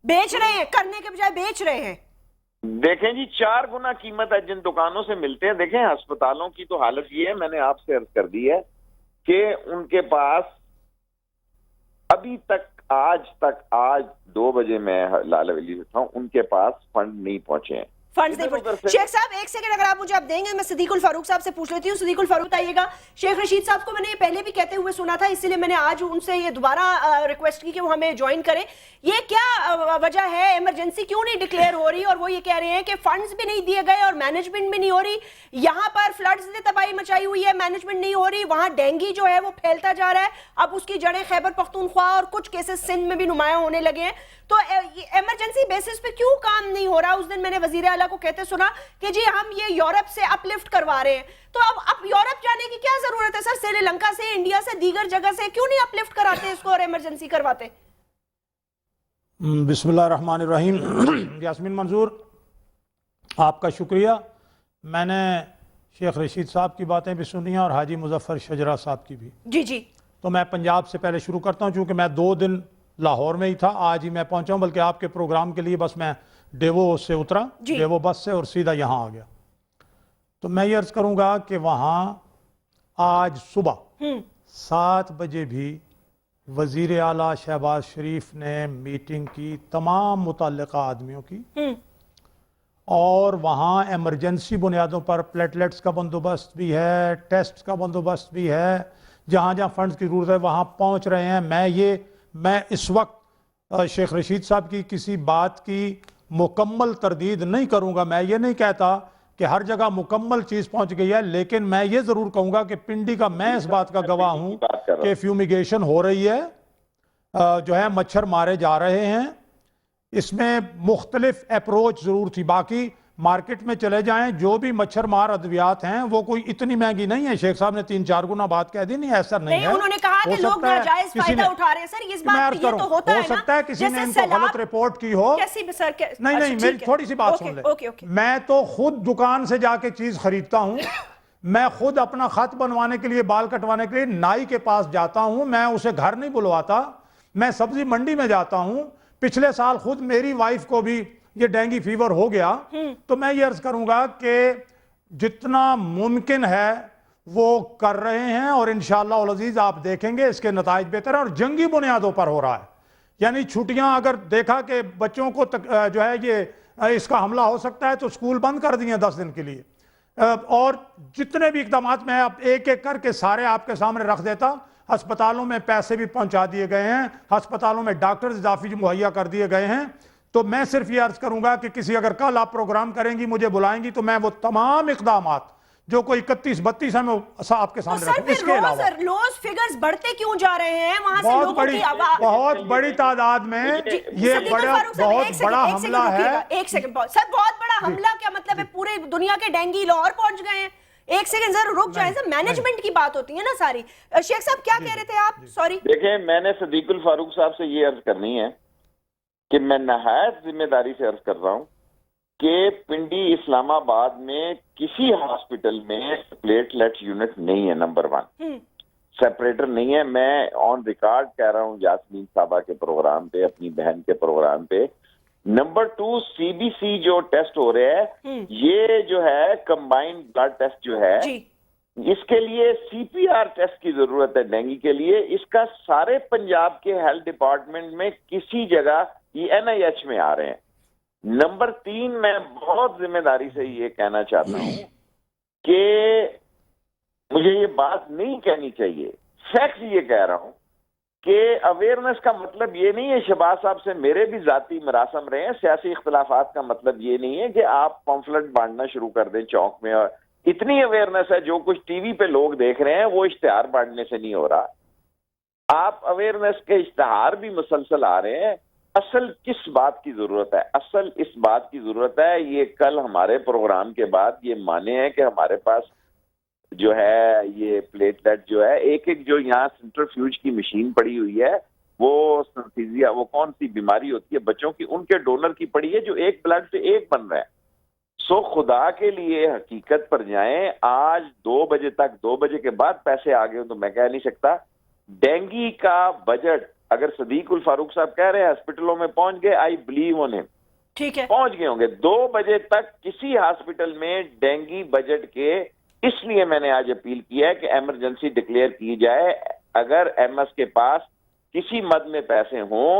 बेच रहे हैं, करने के बजाय बेच रहे हैं। देखें जी, 4 गुना कीमत है जिन दुकानों से मिलते हैं। देखें अस्पतालों की तो हालत ये है, मैंने आपसे अर्ज कर दी है कि उनके पास अभी तक आज 2 बजे मैं लाल हवेली से था, उनके पास फंड नहीं पहुंचे हैं। फंड्स नहीं पहुंचे। शेख साहब एक सेकंड अगर आप मुझे देंगे, मैं सिद्दीकुल फारूक साहब से पूछ लेती हूँ। सिद्दीकुल फारूक बताइएगा, शेख रशीद साहब को मैंने पहले भी कहते हुए सुना था, इसीलिए मैंने आज उनसे ये दोबारा रिक्वेस्ट की कि वो हमें ज्वाइन करें। ये क्या वजह है, इमरजेंसी क्यों नहीं डिक्लेयर हो रही? और वो ये कह रहे हैं कि फंड्स भी नहीं दिए गए और मैनेजमेंट भी नहीं हो रही। यहाँ पर फ्लड्स ने तबाही मचाई हुई है, मैनेजमेंट नहीं हो रही। वहां डेंगू जो है वो फैलता जा रहा है, अब उसकी जड़ें खैबर पख्तूनख्वा और कुछ केसेस सिंध में भी नुमाया होने लगे हैं। तो इमरजेंसी बेसिस पे क्यों काम नहीं हो रहा? उस दिन मैंने वजीर आला को कहते सुना कि जी हम ये यूरोप से अपलिफ्ट करवा रहे हैं। तो अब यूरोप जाने की क्या जरूरत है सर? श्रीलंका से, इंडिया से, दीगर जगह से क्यों नहीं अपलिफ्ट कराते इसको और इमरजेंसी करवाते? बिस्मिल्लाहिर्रहमानिर्रहीम। यास्मीन मंजूर, आपका शुक्रिया। मैंने शेख रशीद साहब की बातें भी सुनी हैं और हाजी मुजफ्फर शजरा साहब की भी। जी जी। तो मैं पंजाब से पहले शुरू करता हूँ, चूँकि मैं 2 दिन लाहौर में ही था, आज ही मैं पहुँचा हूँ। बल्कि आपके प्रोग्राम के लिए बस मैं डेवो से उतरा, डेवो बस से, और सीधा यहाँ आ गया। तो मैं ये अर्ज़ करूँगा कि वहाँ आज सुबह 7 बजे भी वज़ीर आला शहबाज शरीफ ने मीटिंग की तमाम मुतल्लिका आदमियों की, और वहाँ एमरजेंसी बुनियादों पर प्लेटलेट्स का बंदोबस्त भी है, टेस्ट का बंदोबस्त भी है। जहाँ जहाँ फंड्स की ज़रूरत है वहाँ पहुँच रहे हैं। मैं इस वक्त शेख रशीद साहब की किसी बात की मुकम्मल तरदीद नहीं करूँगा। मैं ये नहीं कहता कि हर जगह मुकम्मल चीज़ पहुँच गई है, लेकिन मैं ये ज़रूर कहूँगा कि पिंडी का मैं इस बात का गवाह हूँ कि फ्यूमिगेशन हो रही है, जो है मच्छर मारे जा रहे हैं। इसमें मुख्तलिफ अप्रोच ज़रूर थी। बाकी मार्केट में चले जाएं, जो भी मच्छर मार अद्वियात हैं वो कोई इतनी महंगी नहीं है। शेख साहब ने 3-4 गुना बात कह दी, नहीं ऐसा नहीं है। उन्होंने कहा कि लोग नाजायज फायदा उठा रहे हैं। सर इस बात पे ये तो होता है ना, हो सकता है किसी ने इनको गलत रिपोर्ट की हो। कैसी भी सर नहीं, मेरी थोड़ी सी बात सुन ले। मैं तो खुद दुकान से जाके चीज खरीदता हूँ। मैं खुद अपना खत बनवाने के लिए, बाल कटवाने के लिए नाई के पास जाता हूँ। मैं उसे घर नहीं बुलवाता। मैं सब्जी मंडी में जाता हूँ। पिछले साल खुद मेरी वाइफ को भी ये डेंगू फीवर हो गया। तो मैं ये अर्ज करूंगा कि जितना मुमकिन है वो कर रहे हैं, और इंशाअल्लाह उल अजीज आप देखेंगे इसके नताइज बेहतर है। और जंगी बुनियादों पर हो रहा है, यानी छुट्टियां, अगर देखा कि बच्चों को जो है ये इसका हमला हो सकता है तो स्कूल बंद कर दिए 10 दिन के लिए। और जितने भी इकदाम मैं अब एक एक करके सारे आपके सामने रख देता। अस्पतालों में पैसे भी पहुंचा दिए गए हैं, अस्पतालों में डॉक्टर्स इजाफी मुहैया कर दिए गए हैं। तो मैं सिर्फ ये अर्ज करूंगा कि किसी, अगर कल आप प्रोग्राम करेंगी, मुझे बुलाएंगी, तो मैं वो तमाम इकदामात जो कोई 31-32 है मैं आपके सामने रखूंगा। इसके अलावा लॉस फिगर्स बढ़ते क्यों जा रहे हैं? वहां से बहुत बड़ी तादाद में ये बहुत बड़ा हमला है। एक सेकंड सर, बहुत बड़ा हमला क्या मतलब है? पूरे दुनिया के डेंगू लाहौर पहुंच गए हैं। एक सेकंड जरा रुक जाए सर, मैनेजमेंट की बात होती है ना सारी। शेख साहब क्या कह रहे थे आप? सॉरी। देखिए, मैंने सिद्दीकुल फारूक साहब से ये अर्ज करनी है कि मैं नहायत जिम्मेदारी से अर्ज कर रहा हूं कि पिंडी इस्लामाबाद में किसी हॉस्पिटल में प्लेटलेट यूनिट नहीं है। नंबर 1 सेपरेटर नहीं है। मैं ऑन रिकॉर्ड कह रहा हूं यास्मीन साहबा के प्रोग्राम पे, अपनी बहन के प्रोग्राम पे। नंबर 2 सीबीसी जो टेस्ट हो रहे हैं, ये जो है कंबाइंड ब्लड टेस्ट जो है, इसके लिए सीपीआर टेस्ट की जरूरत है डेंगू के लिए। इसका सारे पंजाब के हेल्थ डिपार्टमेंट में किसी जगह ये एनआईएच में आ रहे हैं। नंबर 3, मैं बहुत जिम्मेदारी से ये कहना चाहता हूं कि मुझे ये बात नहीं कहनी चाहिए, फैक्ट ये कह रहा हूं कि अवेयरनेस का मतलब ये नहीं है, शहबाज साहब से मेरे भी जाती मरासम रहे हैं, सियासी इख्तलाफात का मतलब ये नहीं है कि आप पम्फलेट बांटना शुरू कर दें चौक में। और इतनी अवेयरनेस है, जो कुछ टीवी पे लोग देख रहे हैं वो इश्तिहार बांटने से नहीं हो रहा। आप अवेयरनेस के इश्तिहार भी मुसलसल आ रहे हैं। असल किस बात की जरूरत है? असल इस बात की जरूरत है, ये कल हमारे प्रोग्राम के बाद ये माने हैं कि हमारे पास जो है ये प्लेटलेट जो है, एक जो यहाँ सेंट्रीफ्यूज की मशीन पड़ी हुई है, वो सिंथीसिया, वो कौन सी बीमारी होती है बच्चों की, उनके डोनर की पड़ी है, जो एक ब्लड से एक बन रहा है। सो खुदा के लिए हकीकत पर जाएं। आज 2 बजे तक, 2 बजे के बाद पैसे आ गए तो मैं कह नहीं सकता। डेंगू का बजट अगर सदीक उल फारूक साहब कह रहे हैं हॉस्पिटलों में पहुंच गए, आई बिलीव ऑन हिम, ठीक है, पहुंच गए होंगे। 2 बजे तक किसी हॉस्पिटल में डेंगी बजट के, इसलिए मैंने आज अपील किया है कि इमरजेंसी डिक्लेयर की जाए। अगर एमएस के पास किसी मद में पैसे हों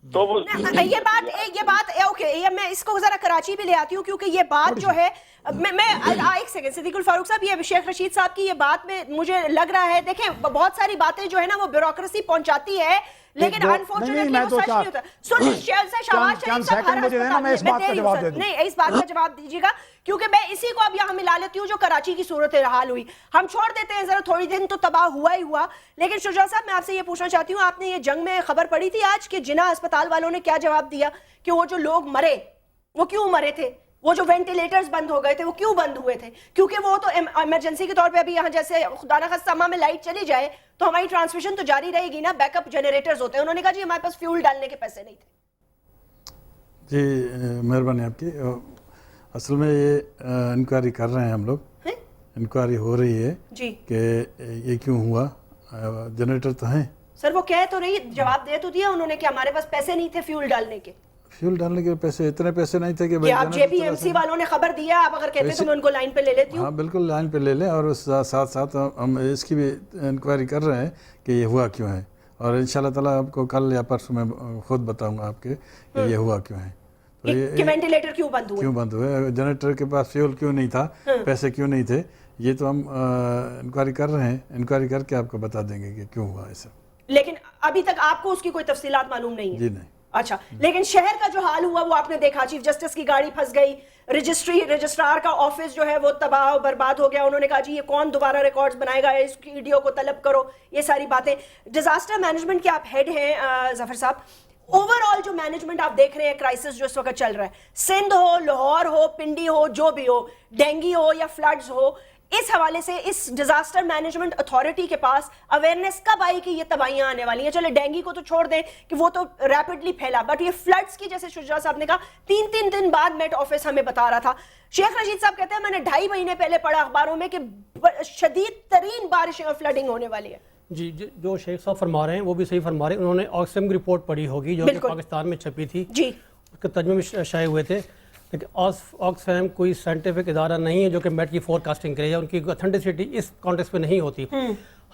तो वो ये बात ओके, ये मैं इसको जरा कराची भी ले आती हूँ, क्योंकि ये बात जो है मैं एक सेकंड, सिद्दीकुल फारूक साहब, ये शेख रशीद साहब की ये बात में मुझे लग रहा है, देखें बहुत सारी बातें जो है ना वो ब्यूरोक्रेसी पहुंचाती है, लेकिन अनफॉर्चुनेटली वो सच नहीं होता। सुन शहबाज शरीफ साहब हर अस्पताल में, नहीं इस बात का जवाब दीजिएगा, क्योंकि मैं इसी को अब यहाँ मिला लेती हूँ जो कराची की सूरत हाल हुई। हम छोड़ देते हैं जरा, थोड़ी दिन तो तबाह हुआ ही हुआ, लेकिन शुजा साहब मैं आपसे ये पूछना चाहती हूँ, आपने ये जंग में खबर पड़ी थी आज कि जिना अस्पताल वालों ने क्या जवाब दिया कि वो जो लोग मरे वो क्यों मरे थे, वो जो वेंटिलेटर्स बंद हो गए थे वो क्यों बंद हुए थे? क्योंकि वो तो इमरजेंसी के तौर पे अभी यहाँ जैसे खुदा न खास्ता में लाइट चली जाए तो हमारी ट्रांसमिशन तो जारी रहेगी ना, बैकअप जनरेटर्स होते हैं। उन्होंने कहा जी हमारे पास फ्यूल डालने के पैसे नहीं थे। जी मेहरबानी आपकी। असल में ये इंक्वायरी कर रहे हैं हम लोग, इंक्वायरी हो रही है जी कि ये क्यों हुआ। जनरेटर तो हैं सर, वो कह तो रही, जवाब दे तो दिया उन्होंने कि हमारे पास पैसे नहीं थे फ्यूल डालने के। फ्यूल डालने के पैसे, इतने पैसे नहीं थे कि भाई आप जेपीएमसी वालों ने खबर दिया, आप अगर कहते तो मैं उनको लाइन पे ले लेती हूँ। हाँ बिल्कुल लाइन पे ले लें, और साथ साथ हम इसकी भी इंक्वायरी कर रहे हैं कि ये हुआ क्यों है, और इंशाल्लाह ताला आपको कल या परसों में खुद बताऊंगा आपके कि ये हुआ क्यों है। तो ये वेंटिलेटर क्यों बंद हुए, जनरेटर के पास फ्यूल क्यों नहीं था, पैसे क्यों नहीं थे, ये तो हम इंक्वायरी कर रहे हैं। इंक्वायरी करके आपको बता देंगे कि क्यों हुआ ऐसा। लेकिन अभी तक आपको उसकी कोई तफसीलात मालूम नहीं है? जी नहीं। अच्छा, लेकिन शहर का जो हाल हुआ वो आपने देखा, चीफ जस्टिस की गाड़ी फंस गई, रजिस्ट्रार का ऑफिस जो है वो तबाह बर्बाद हो गया। उन्होंने कहा जी ये कौन दोबारा रिकॉर्ड्स बनाएगा, इस वीडियो को तलब करो, ये सारी बातें। डिजास्टर मैनेजमेंट के आप हेड हैं जफर साहब, ओवरऑल जो मैनेजमेंट आप देख रहे हैं, क्राइसिस जो इस वक्त चल रहा है, सिंध हो, लाहौर हो, पिंडी हो, जो भी हो, डेंगी हो या फ्लड्स हो, इस हवाले से इस डिजास्टर मैनेजमेंट अथॉरिटी के पास अवेयरनेस कब आई कि ये तबाहियां आने वाली हैं? चले डेंगी को तो छोड़ दें कि वो तो रैपिडली फैला, बट ये फ्लड्स की, जैसे शुजा साहब ने कहा 3 दिन बाद मेट ऑफिस हमें बता रहा था। शेख रशीद साहब कहते हैं मैंने 2.5 महीने पहले पढ़ा अखबारों में कि शदीद तरीन बारिशें और फ्लडिंग होने वाली है। जी, जो शेख साहब फरमा रहे हैं वो भी सही फरमा रहे हैं। उन्होंने ऑक्सफैम की रिपोर्ट पढ़ी होगी जो कि पाकिस्तान में छपी थी जी, उसके तर्जुमे में शाये हुए थे। लेकिन ऑक्सफैम कोई साइंटिफिक इदारा नहीं है जो कि मेट की फोरकास्टिंग करे, या उनकी ऑथेंटिसिटी इस कॉन्टेक्स्ट पे नहीं होती।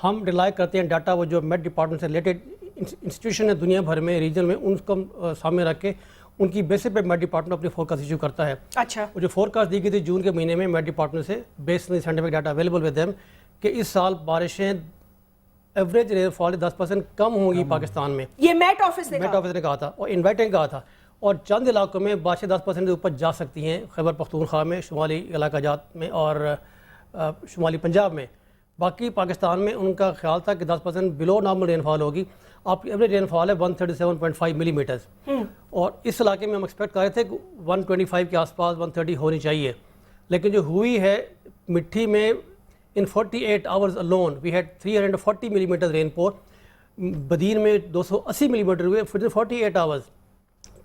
हम रिलाई करते हैं डाटा वो जो मेट डिपार्टमेंट से रिलेटेड इंस्टीट्यूशन है दुनिया भर में, रीजन में, उनको सामने रख के उनकी बेसिस पे मेट डिपार्टमेंट अपनी फोरकास्ट इशू करता है। अच्छा, वो जो फोरकास्ट दी गई थी जून के महीने में मेट डिपार्टमेंट से, based scientific data available with them, कि इस साल बारिशें एवरेज रेनफॉल 10% कम होंगी पाकिस्तान में। ये मेट ऑफिस ने कहा था और इन्वाइटिंग कहा था, और चंद इलाकों में बारिशें 10% से ऊपर जा सकती हैं, खैबर पख्तूनख्वा में, शुमाली इलाका जात में और शुमाली पंजाब में। बाकी पाकिस्तान में उनका ख्याल था कि 10% बिलो नॉर्मल रेनफॉल होगी। आपकी एवरेज रेनफॉल है 137.5 मिलीमीटर्स, और इस इलाके में हम एक्सपेक्ट कर रहे थे कि 125 के आसपास 130 होनी चाहिए, लेकिन जो हुई है मिट्टी में, in 48 hours alone we had 340 millimetre rainfall. Badin में 280 मिलीमीटर हुए फिर 48 आवर्स।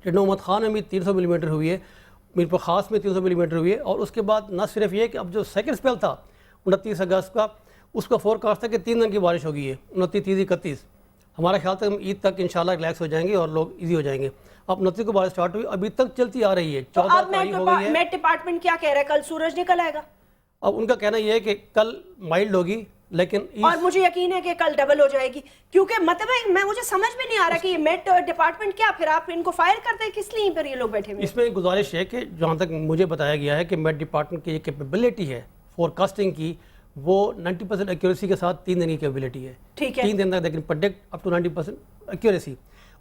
टिड्डोमत खान में भी 300 मिलीमीटर हुई है, मीरपुर खास में 300 मिलीमीटर हुई है। और उसके बाद न सिर्फ ये कि अब जो सेकंड स्पेल था 29 अगस्त का, उसका फोरकास्ट था कि 3 दिन की बारिश होगी है, 29, 30, 31। हमारा ख्याल था हम ईद तक इंशाल्लाह रिलैक्स हो जाएंगे और लोग इजी हो जाएंगे। अब 29 को बारिश स्टार्ट हुई, अभी तक चलती आ रही है। 14 तारीख हो गई है। मेट डिपार्टमेंट क्या कह रहा है, कल सूरज निकल आएगा? अब उनका कहना यह है कि कल माइल्ड होगी, लेकिन और मुझे यकीन है कि कल डबल हो जाएगी, क्योंकि मतलब मुझे समझ में नहीं आ रहा कि ये मेट डिपार्टमेंट क्या, फिर आप इनको फायर करते हैं किस लिए पर ये लोग बैठे हुए? इसमें गुजारिश है कि जहाँ तक मुझे बताया गया है कि मेट डिपार्टमेंट की ये कैपेबिलिटी है फोरकास्टिंग की, वो 90% एक्यूरेसी के साथ 3 दिन की कैपेबिलिटी है। ठीक है, 3 दिन तक लेकिन प्रोडिक्ट अप टू 90% एक्यूरेसी।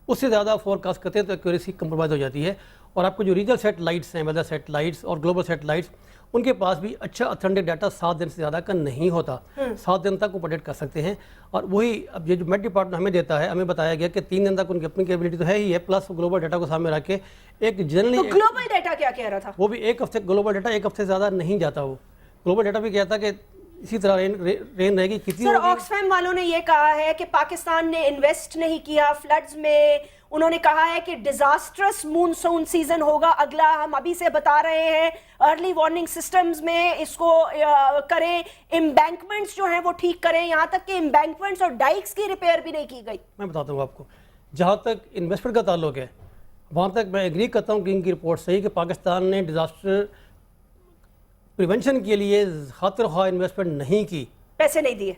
उससे ज़्यादा फोरकास्ट करते हैं तो एक्यूरेसी कंप्रोमाइज़ हो जाती है। और आपको जो रीजनल सेटेलाइट्स हैं, वेदर सेटेलाइट्स और ग्लोबल सेटेलाइट्स, उनके पास भी अच्छा ऑथेंटिक डाटा 7 दिन से ज़्यादा का नहीं होता। 7 दिन तक वो प्रोडिक्ट कर सकते हैं। और वही अब ये जो मेट डिपार्टमेंट हमें देता है, हमें बताया गया कि 3 दिन तक उनकी अपनी कैपेबिलिटी तो है ही है, प्लस ग्लोबल डाटा को सामने रख के एक जनरली। तो ग्लोबल डाटा क्या कह रहा था? वो भी 1 हफ्ते, ग्लोबल डाटा 1 हफ्ते से ज़्यादा नहीं जाता। वो ग्लोबल डाटा भी कहता कि इसी तरह रेन रहेगी। कितनी सर ऑक्सफैम वालों ने ये कहा है कि पाकिस्तान ने इन्वेस्ट नहीं किया फ्लड्स में। उन्होंने कहा है कि डिजास्ट्रस मूनसून सीजन होगा अगला, हम अभी से बता रहे हैं। अर्ली वार्निंग सिस्टम्स में इसको करें, एम्बैंकमेंट्स जो हैं वो ठीक करें, यहाँ तक कि एम्बैंकमेंट्स और डाइक्स की रिपेयर भी नहीं की गई। मैं बताता हूँ आपको, जहाँ तक इन्वेस्टमेंट का ताल्लुक है, वहाँ तक मैं एग्री करता हूँ कि इनकी रिपोर्ट सही कि पाकिस्तान ने डिज़ास्टर प्रिवेंशन के लिए खातिर ख्वाह इन्वेस्टमेंट नहीं की, पैसे नहीं दिए।